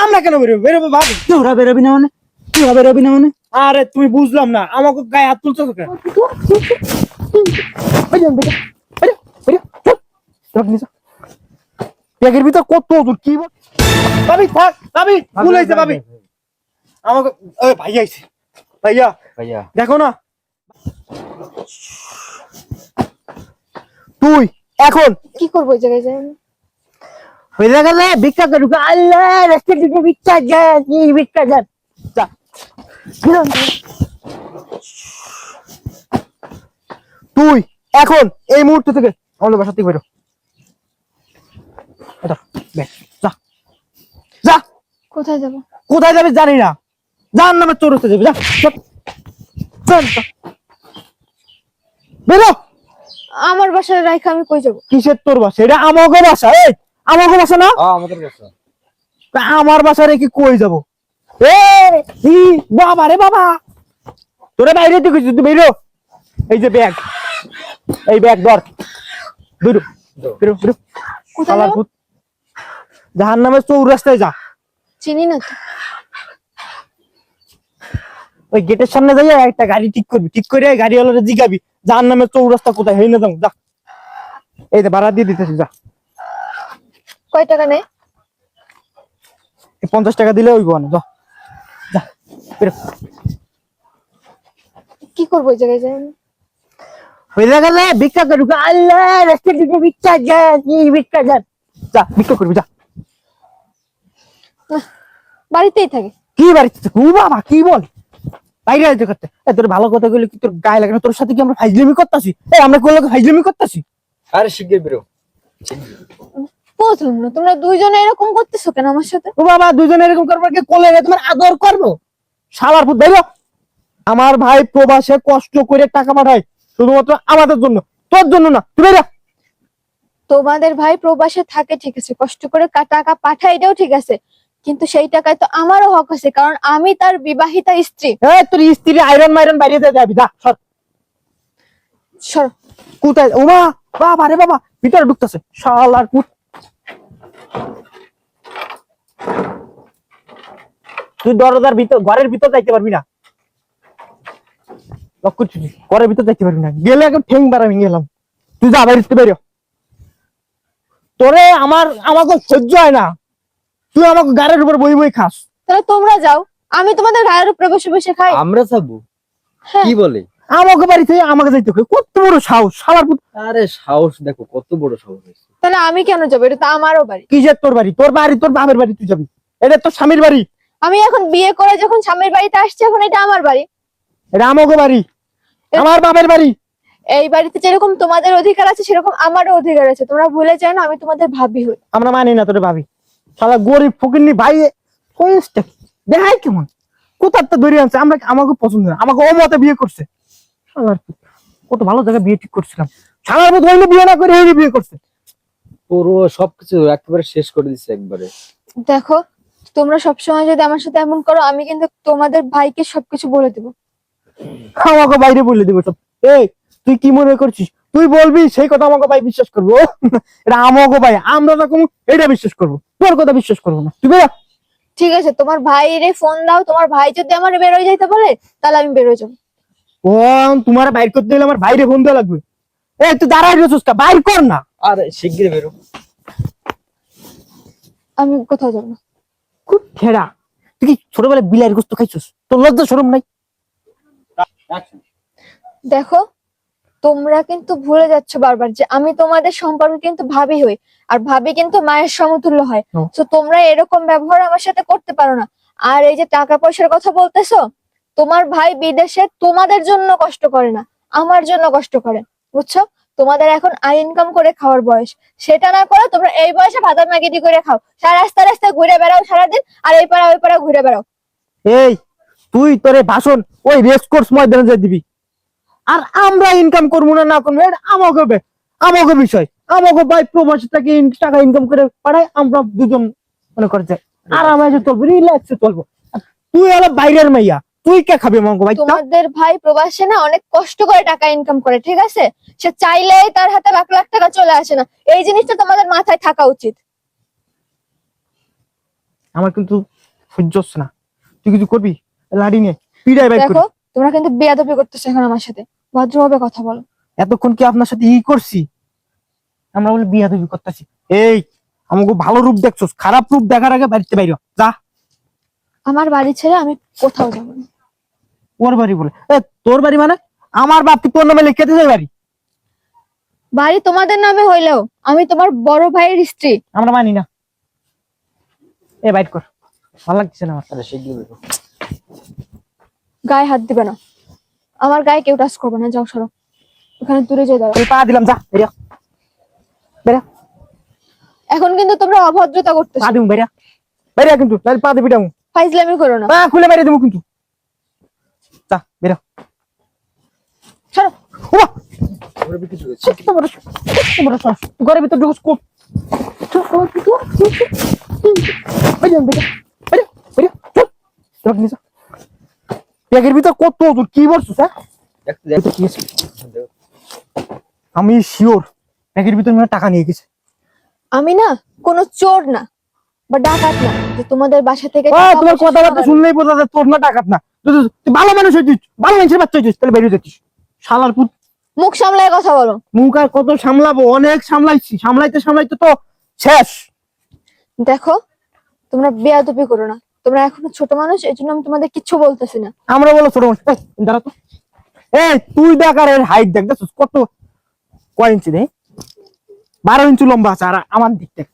আমরা কেন বেরোবো? বেরোবো ভাবি। তোরা বেরোবি না মানে? তোরা বেরোবি না মানে? আরে তুমি বুঝলাম না, আমাকে গায়ে হাত তুলছো কেন? ব্যাগের ভিতর কত ওজন কি ভাবি? থাক ভাবি, ভুল হয়েছে ভাবি। আমাকে ভাইয়া আইছে। ভাইয়া ভাইয়া দেখো না, তুই এখন কি করবো ওই জায়গায় যাই? হয়ে গেলে ভিক্ষা করুক। আল্লাহ রাস্তা দিকে ভিক্ষা যান, ভিক্ষা যান। যা তুই এখন এই মুহূর্ত থেকে আমাদের বাসা থেকে বেরো। যা যা। কোথায় যাবো? কোথায় যাবি জানি না, যার নামে চোর হতে যাবি। যা বেরো। আমার বাসায় রাইখা আমি কই যাবো? কিসের তোর বাসা? এটা আমাকে বাসা। এই আমাকে বাসা না? আমাদের বাসা। আমার বাসা রেখে কই যাবো? বাবা রে বাবা, তোরে বাইরে তুই তুই বেরো। এই যে ব্যাগ, এই ব্যাগ ধর, বেরো বেরো বেরো। কোথায় যাবো? জাহান নামে চৌরাস্তায় যা। চিনি না তো। ওই গেটের সামনে যাইয়া একটা গাড়ি ঠিক করবি, ঠিক করে গাড়িওয়ালারে জিগাবি জাহান নামে চৌরাস্তা কোথায়, হই না যাও। যা, এই যে ভাড়া দিয়ে দিতেছি, যা। কয় টাকা নেই? 50 টাকা দিলে ওই না। যা যা বেরো। কি করবো ওই জায়গায় যাই? হয়ে গেলে ভিক্ষা করুক। আল্লাহ রাস্তা দিকে ভিক্ষা যান, ভিক্ষা যান। যা ভিক্ষা করবি, যা। বাড়িতেই থাকে। কি বাড়িতে? ও বাবা কি বল, বাইরে আইতে করতে। তোর ভালো কথা বলি কি তোর গায়ে লাগে না? তোর সাথে কি আমরা ফাইজলামি করতেছি? আমরা কোন লোক ফাইজলামি করতেছি? আরে শিগগির বেরো। বুঝলাম না, তোমরা দুইজনে এরকম করতেছো কেন আমার সাথে? ও বাবা, দুজনে এরকম করবো কি? কোলে তোমার আদর করবো? শালার পুত বাইরো। আমার ভাই প্রবাসে কষ্ট করে টাকা পাঠায় শুধুমাত্র আমাদের জন্য, তোর জন্য না। তুই বাইরো। তোমাদের ভাই প্রবাসে থাকে ঠিক আছে, কষ্ট করে টাকা পাঠায়, এটাও ঠিক আছে, কিন্তু সেই টাকায় তো আমারও হক আছে, কারণ আমি তার বিবাহিতা স্ত্রী। তোর স্ত্রী আয়রন মাইরন বাইরে যেতে যাবি, যা সর। সর। কোথায়? ওমা বাবা রে বাবা, ভিতরে ঢুকতেছে শালার পুত। তুই দরজার ভিতর, ঘরের ভিতর যাইতে পারবি না। লক্ষ্য করছিস, ঘরের ভিতর যাইতে পারবি না। গেলে একদম ঠেং বাড়া ভেঙে গেলাম। তুই যা বাইরে বেরো। তোরে আমাকে সহ্য হয় না, তুই আমাকে গাড়ির উপর বই বই খাস। তাহলে তোমরা যাও, আমি তোমাদের গায়ের উপরে বসে বসে খাই। আমরা যাবো? হ্যাঁ। কি বলে? আমাকে বাড়িতে আমাকে যাইতে হবে? কত বড় সাহস শালার পুত। আরে সাহস দেখো, কত বড় সাহস হয়েছে। তাহলে আমি কেন যাবো? এটা তো আমারও বাড়ি। কিসের তোর বাড়ি? তোর বাড়ি তোর বাপের বাড়ি, তুই যাবি? এটা তোর স্বামীর বাড়ি। আমি এখন বিয়ে করে যখন স্বামীর বাড়িতে আসছি, এখন এটা আমার বাড়ি। এটা আমাকে বাড়ি, আমার বাপের বাড়ি। এই বাড়িতে যেরকম তোমাদের অধিকার আছে সেরকম আমারও অধিকার আছে। তোমরা ভুলে যাও না, আমি তোমাদের ভাবি হই। আমরা মানি না তোরে ভাবি। শালা গরিব ফকিন্নি ভাই কইসটা দেখাই কেমন, কোথার তো ধরে আনছে। আমাকে পছন্দ না, আমাকে ও মতে বিয়ে করছে। শালার পুত, কত ভালো জায়গায় বিয়ে ঠিক করছিলাম, শালার পুত হইলে বিয়ে না করে এই বিয়ে করছে। পুরো সবকিছু একেবারে শেষ করে দিচ্ছে একবারে। দেখো, তোমরা সবসময় যদি আমার সাথে এমন করো, আমি কিন্তু তোমাদের ভাইকে সবকিছু বলে দেবো। আমাকে বাইরে বলে দেবো সব। এই তুই কি মনে করছিস তুই বলবি সেই কথা আমাকে ভাই বিশ্বাস করবো? এটা আমাকে ভাই, আমরা যখন এটা বিশ্বাস করবো, তোর কথা বিশ্বাস করবো না। তুই বেরো। ঠিক আছে, তোমার ভাইরে ফোন দাও। তোমার ভাই যদি আমার বেরোয় যাইতে বলে, তাহলে আমি বেরোয় যাবো। ও তোমার বাইর করতে হলে আমার বাইরে ফোন দেওয়া লাগবে। এই তুই দাঁড়াই রয়েছিস, বাইর কর না। আরে শিগগির বেরো। আমি কোথাও যাবো না। খুব ছেড়া। তুই কি ছোটবেলায় বিলাইয়ের গোস্ত খাইছিস? তোর লজ্জা শরম নাই? দেখো, তোমরা কিন্তু ভুলে যাচ্ছ বারবার যে আমি তোমাদের সম্পর্কে কিন্তু ভাবি হই, আর ভাবি কিন্তু মায়ের সমতুল্য হয়। তো তোমরা এরকম ব্যবহার আমার সাথে করতে পারো না। আর এই যে টাকা পয়সার কথা বলতেছো, তোমার ভাই বিদেশে তোমাদের জন্য কষ্ট করে না, আমার জন্য কষ্ট করে, বুঝছো? তোমাদের এখন আই ইনকাম করে খাওয়ার বয়স, সেটা না করে তোমরা এই বয়সে ভাতা ম্যাগিটি করে খাও, সারা রাস্তায় রাস্তায় ঘুরে বেড়াও সারাদিন, আর এই পাড়া ওই পাড়া ঘুরে বেড়াও। এই তুই তোরে ভাষণ ওই রেস কোর্স ময়দানে যা দিবি, আর আমরা ইনকাম করবো না না করবো এটা আমাকে বিষয়। আমাকে ভাই প্রবাসী থেকে টাকা ইনকাম করে পাঠায়, আমরা দুজন মনে করে যাই আরামে চলবো, রিল্যাক্সে চলবো। আর তুই হলো বাইরের মাইয়া, তুই কে খাবি আমাকে ভাই? তোমাদের ভাই প্রবাসে না অনেক কষ্ট করে টাকা ইনকাম করে, ঠিক আছে? সে চাইলেই তার হাতে লাখ লাখ টাকা চলে আসে না। এই জিনিসটা তোমাদের মাথায় থাকা উচিত। আমার কিন্তু সহ্য হচ্ছে না, তুই কিছু করবি, লাড়ি নিয়ে পিড়াই বাইক দেখো তোমরা কিন্তু বেয়াদবি করতেছো এখন আমার সাথে, ভদ্রভাবে কথা বলো। এতক্ষণ কি আপনার সাথে করছি? আমরা বলে বিয়াদবি করতেছি? এই আমাকে ভালো রূপ দেখছস, খারাপ রূপ দেখার আগে বাড়িতে বাইর হ। যা। আমার বাড়ি ছেড়ে আমি কোথাও যাবো না। ওর বাড়ি বলে তোর বাড়ি মানে? আমার বাপ কি তোর নামে লিখে দিতে পারি? বাড়ি তোমাদের নামে হইলেও আমি তোমার বড় ভাইয়ের স্ত্রী। আমরা মানি না। বাইট কর, ভালো লাগছে না আমার। আরে শিগগিরই বেরো। গায়ে হাত দিবে না, আমার গায়ে কেউ টাচ করবে না, যাও সরো, ওখানে দূরে যেয়ে দাঁড়াও। তুই পা দিলাম, যা বেরিয়া বেরিয়া। এখন কিন্তু তোমরা অভদ্রতা পা করতেছো, দিমু বেরিয়া বেরিয়া, কিন্তু নাহলে পা দিবি ডামু। ফাইজলামি করো না। পা খুলে বেরিয়ে দেবো কিন্তু। যা বেরিয়া। সরো। ওমা, ওরে বিক্রি হয়েছে। কত বড় সাহস। তুই ঘরের ভিতর ঢুকস কোপ। বেরিয়া বেরিয়া বেরিয়া বেরিয়া, চল। তোকে নিয়ে যা। ব্যাগের ভিতর কত তোর কি বলছিস? হ্যাঁ, দেখতে দেখ। ভিতর কি আছে? আমি শিওর ব্যাগের ভিতর মনে হয় টাকা নিয়ে গেছে। আমি না কোনো চোর না বা ডাকাত না যে তোমাদের বাসা থেকে তোমার কথাবার্তা শুনলেই বোঝা যায় তোর না টাকাত না। তুই ভালো মানুষ হইতিস, ভালো মানুষের বাচ্চা হইতিস, তাহলে বেরিয়ে যেতিস। শালার পুত। মুখ সামলায় কথা বলো। মুখ আর কত সামলাবো? অনেক সামলাইছি, সামলাইতে সামলাইতে তো শেষ। দেখো তোমরা বেয়াদবি করো না, তোমরা এখনো ছোট মানুষ, এই জন্য আমি তোমাদের কিচ্ছু বলতেছি না। আমরা বলো ছোট মানুষ। দাঁড়া তো। তুই দেখ আর এর হাইট দেখ, দেখছিস কত, কয় ইঞ্চি নেই? 12 ইঞ্চি লম্বা আছে। আর আমার দিক দেখ,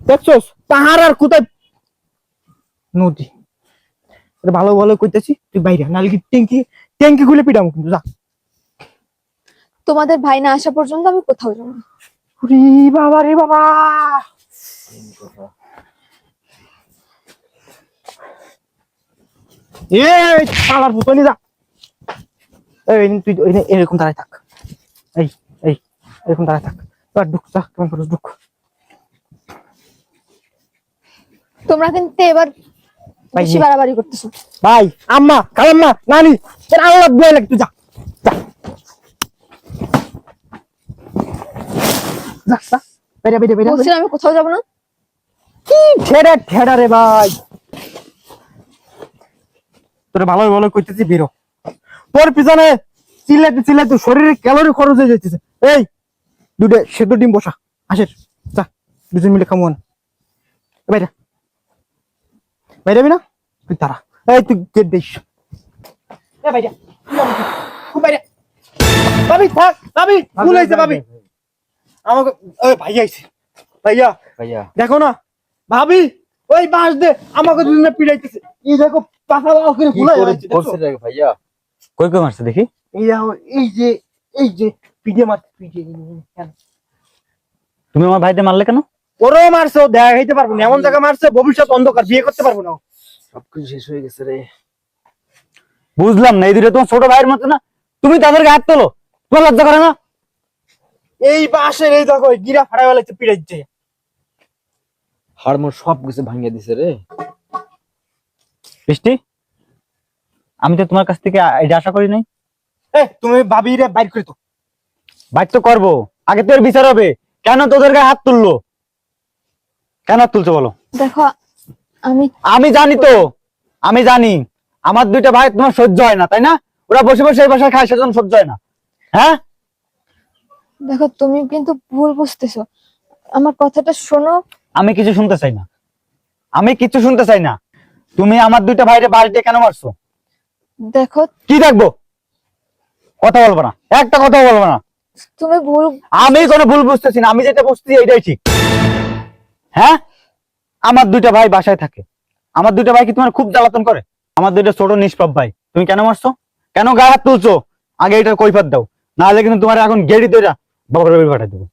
দেখছস পাহাড় আর কোথায় নদী। ভালো ভালো কইতেছি, তুই বাইরে নাহলে কি ট্যাঙ্কি ট্যাঙ্কি খুলে পিটাম কিন্তু। যা। তোমাদের ভাই না আসা পর্যন্ত আমি কোথাও যাবো না। রে বাবা রে বাবা, শালার পুতনি, যা। তুই এরকম দাঁড়ায় থাক। এই এই এরকম দাঁড়ায় থাক। এবার ঢুক, যা, কেমন করে ঢুক। তোমরা কিন্তু এবার বেশি বাড়াবাড়ি করতেছো। ভাই, আম্মা, খালাম্মা, নানি, তোর আল্লাহ ভয় লাগে, তুই যা। যা যা যা, বেরিয়া বেরিয়া বেরিয়া। বলছিলাম আমি কোথাও যাবো না। কি ঠেড়া ঠেড়া রে ভাই। তোর ভালো ভালো কইতেছি, বেরো। তোর পিছনে চিল্লাইতে চিল্লাইতে শরীরে ক্যালোরি খরচ হয়ে যাইতেছে। এই দুটো সেদ্ধ ডিম বসা, আসের, যা, দুজন মিলে খামুন। বাইরে বাইরে না, তুই তারা। তুই গেট দিস। বাইরে বাইরে। ভাবি থাক, ভাবি ভুল হয়েছে, ভাবি আমাকে। ভাই আইছে, ভাইয়া ভাইয়া দেখো না, ভাবি ওই বাস দে আমাকে দুজনে পিড়াইতেছে। এই দেখো পাখা লাও করে কি ভুলে করে যাচ্ছে, করছে রে ভাইয়া? কই কই মারছে দেখি। এই যে পিড়ে মারছে, পিড়ে। তুমি আমার ভাইতে মারলে কেন? ওরও মারছে, ও দেখা খাইতে পারবো না, এমন জায়গা মারছে ভবিষ্যৎ অন্ধকার, বিয়ে করতে পারবো না। সবকিছু শেষ হয়ে গেছে রে। বুঝলাম না, এই দুটো তোমার ছোট ভাইয়ের মতো না, তুমি তাদেরকে হাত তোলো, তোমার লজ্জা করে না? এই বাসের এই দেখো গিরা ফাড়াই লাগছে, পিড়াইছে। হাড়মোড় সব কিছু ভাঙিয়ে দিছে রে। বৃষ্টি, আমি তো তোমার কাছ থেকে এটা আশা করি নাই। তুমি ভাবি রে বাইর করে তো। বাইর তো করবো, আগে তো এর বিচার হবে। কেন তোদের গায়ে হাত তুললো? কেন হাত তুলছো বলো? দেখো আমি জানি তো, আমি জানি আমার দুইটা ভাই তোমার সহ্য হয় না, তাই না? ওরা বসে বসে এই বাসায় খায়, সেজন্য সহ্য হয় না। হ্যাঁ, দেখো তুমি কিন্তু ভুল বুঝতেছো, আমার কথাটা শোনো। আমি কিছু শুনতে চাই না, আমি কিছু শুনতে চাই না। তুমি আমার দুইটা ভাইরে বাড়িতে কেন মারছো? দেখো কি দেখবো? কথা বলবো না, একটা কথা বলবো না। তুমি ভুল। আমি কোনো ভুল বুঝতেছি না, আমি যেটা বুঝতেছি এটাই ঠিক। হ্যাঁ, আমার দুইটা ভাই বাসায় থাকে, আমার দুইটা ভাই কি তোমার খুব জ্বালাতন করে? আমার দুইটা ছোট নিষ্পাপ ভাই, তুমি কেন মারছো? কেন গায়ে হাত তুলছো? আগে এটা কৈফিয়ত দাও, না হলে কিন্তু তোমার এখন গেড়ি দইরা বাবার বাড়ি পাঠাই দেবো।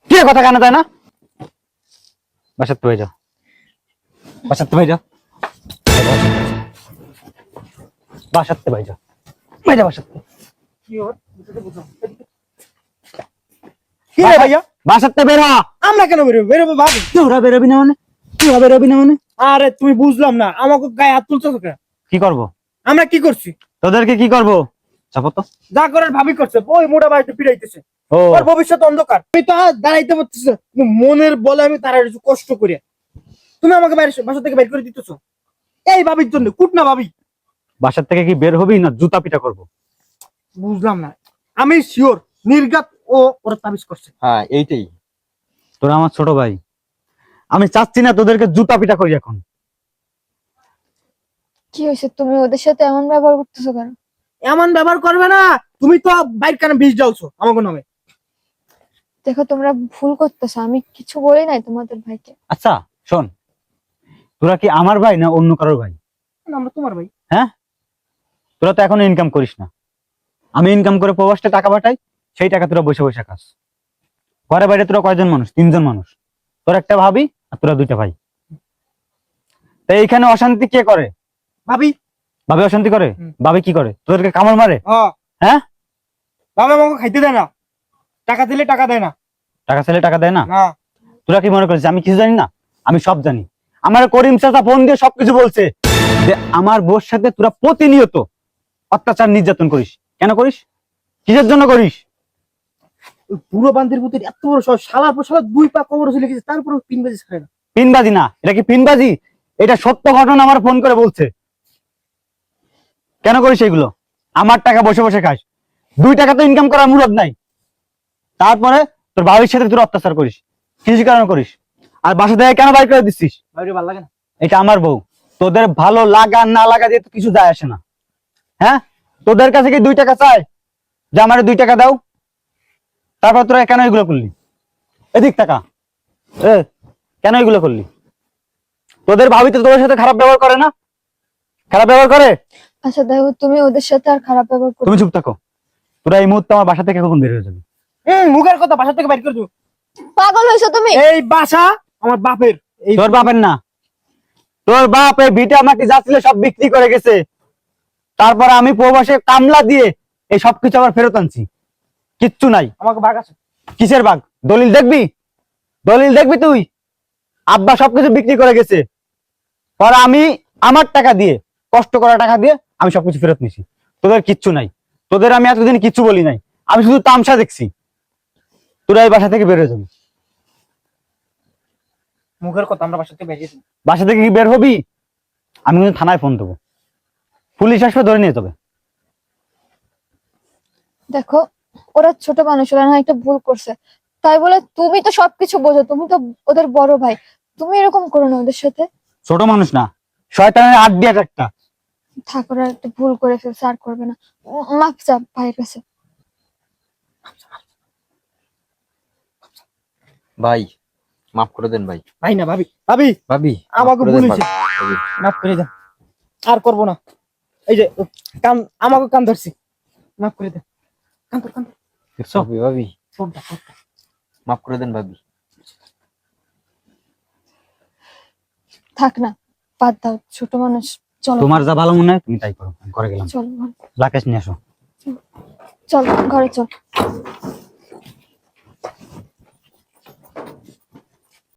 কি কথা কানে তাই না? বাসাতে হয়ে যাও, বাসাতে হয়ে যাও, বাসাতে হয়ে যাও, বাইরে বাসাতে। কি রে ভাইয়া, বাসাতে বের হ। আমরা কেন বেরোবো? বেরোবো ভাবি। তোরা বেরোবি না মানে? তোরা বেরোবি না মানে? আরে তুমি বুঝলাম না, আমাকে গায়ে হাত তুলছো কেন? কি করবো? আমরা কি করছি? তোদেরকে কি করবো? চাপো তো। যা করার ভাবি করছে, ওই মোটা ভাইটা পিড়াইতেছে। ও ওর ভবিষ্যৎ অন্ধকার। আমি তো আর দাঁড়াইতে পারতেছি না, কিন্তু মনের বলে আমি তার একটু কষ্ট করি। তুমি আমাকে বাসা থেকে বের করে দিতেছো এই ভাবির জন্য, কুটনা ভাবি। বাসার থেকে কি বের হবি না জুতা পিটা করবো? বুঝলাম না, আমি শিওর নির্ঘাত ও ওরা তাবিজ করছে। হ্যাঁ এইটাই। তোরা আমার ছোট ভাই, আমি চাচ্ছি না তোদেরকে জুতা পিটা করি এখন। কি হয়েছে, তুমি ওদের সাথে এমন ব্যবহার করতেছো কেন? এমন ব্যবহার করবে না, তুমি তো বাইর কানে বিষ যাওছো আমাকে নামে। দেখো তোমরা ভুল করতেছো, আমি কিছু বলি নাই তোমাদের ভাইকে। আচ্ছা শোন, তোরা কি আমার ভাই না অন্য কারোর ভাই? না, আমরা তোমার ভাই। তোরা তো এখনো ইনকাম করিস না, আমি ইনকাম করে প্রবাসে টাকা পাঠাই, সেই টাকা তোরা বসে বসে খাস। ঘরে বাইরে তোরা কয়জন মানুষ? 3 জন মানুষ। তোর একটা ভাবি আর তোরা 2টা ভাই। তো এইখানে অশান্তি কে করে? ভাবি। ভাবি অশান্তি করে? হুম। ভাবি কি করে? তোদেরকে কামড় মারে? হ্যাঁ? ভাবি আমাকে খাইতে দেয় না, টাকা দিলে টাকা দেয় না। টাকা চাইলে টাকা দেয় না? না, তোরা কি মনে করিস আমি কিছু জানি না? আমি সব জানি। আমার করিম চাচা ফোন দিয়ে সবকিছু বলছে যে আমার বউর সাথে তোরা প্রতিনিয়ত অত্যাচার নির্যাতন করিস। কেন করিস? কিসের জন্য করিস? ওই পুরো বান্দির ভিতরে এত বড় সব শালার পর শালা 2 পা কবর চলে গেছে, তারপরে 3 বাজে ছাড়ে না। পিনবাজি না, এটা কি পিনবাজি? এটা সত্য ঘটনা, আমার ফোন করে বলছে। কেন করিস এগুলো? আমার টাকা বসে বসে খাস, 2 টাকা তো ইনকাম করার মুরদ নাই, তারপরে তোর ভাবির সাথে তোর অত্যাচার করিস। কিছু কারণ করিস। আর বাসা থেকে কেন বাইর করে দিচ্ছিস? ভাবির ভালো লাগে না। এটা আমার বউ, তোদের ভালো লাগা না লাগা দিয়ে তো কিছু যায় আসে না। হ্যাঁ, তোদের কাছে কি 2 টাকা চাই যে আমারে 2 টাকা দাও? তারপর তোরা কেন এগুলো করলি? এদিক টাকা কেন এগুলো করলি? তোদের ভাবি তো তোদের সাথে খারাপ ব্যবহার করে না? খারাপ ব্যবহার করে? আচ্ছা দেখো, তুমি ওদের সাথে আর খারাপ ব্যবহার করো তুমি চুপ থাকো। তোরা এই মুহূর্তে আমার বাসা থেকে কখন বের হয়ে যাবে? মুখের কথা, বাসা থেকে বাইর করে দেবো। পাগল হয়েছো তুমি? এই বাসা আমার বাপের। এই তোর বাপের না, তোর বাপ এই ভিটা মাটি যা ছিল সব বিক্রি করে গেছে। তারপর আমি প্রবাসে কামলা দিয়ে এই সবকিছু আবার ফেরত আনছি। কিচ্ছু নাই। আমাকে বাঘ আছে। কিসের বাঘ? দলিল দেখবি? দলিল দেখবি তুই? আব্বা সবকিছু বিক্রি করে গেছে, পর আমি আমার টাকা দিয়ে, কষ্ট করা টাকা দিয়ে আমি সবকিছু ফেরত নিছি। তোদের কিচ্ছু নাই। তোদের আমি এতদিন কিচ্ছু বলি নাই, আমি শুধু তামসা দেখছি। তোরা এই বাসা থেকে বের হয়ে যাবি। মুখের কথা, আমরা বাসা থেকে বেরিয়েছি। বাসা থেকে কি বের হবি? আমি কিন্তু থানায় ফোন দেবো, পুলিশ আসবে, ধরে নিয়ে যাবে। দেখো ওরা ছোট মানুষ, ওরা না একটা ভুল করছে, তাই বলে তুমি তো সবকিছু বোঝো, তুমি তো ওদের বড় ভাই, তুমি এরকম করো না ওদের সাথে। ছোট মানুষ না, শয়তানের আড্ডি একটা। ঠাকুর একটা ভুল করে ফেলছে, আর করবে না। মাফ চা ভাইয়ের কাছে। ভাই মাফ করে দেন ভাই। ভাই না, ভাবি। ভাবি ভাবি আমাকে মাফ করে দেন বলেছে। ভাবি। মাফ করে দেন, আর করবো না। এই যে কান, আমাকে কান ধরছি, মাফ করে দেন। কান ধর, কান ধর। দেখছো? ভাবি ভাবি ছোটটা, ছোটটা। মাফ করে দেন ভাবি। থাক না, বাদ দাও, ছোট মানুষ। চলো তোমার যা ভালো মনে হয় তুমি তাই করো, আমি ঘরে গেলাম। চলো রাকেশ নিয়ে আসো। চল ঘরে চল।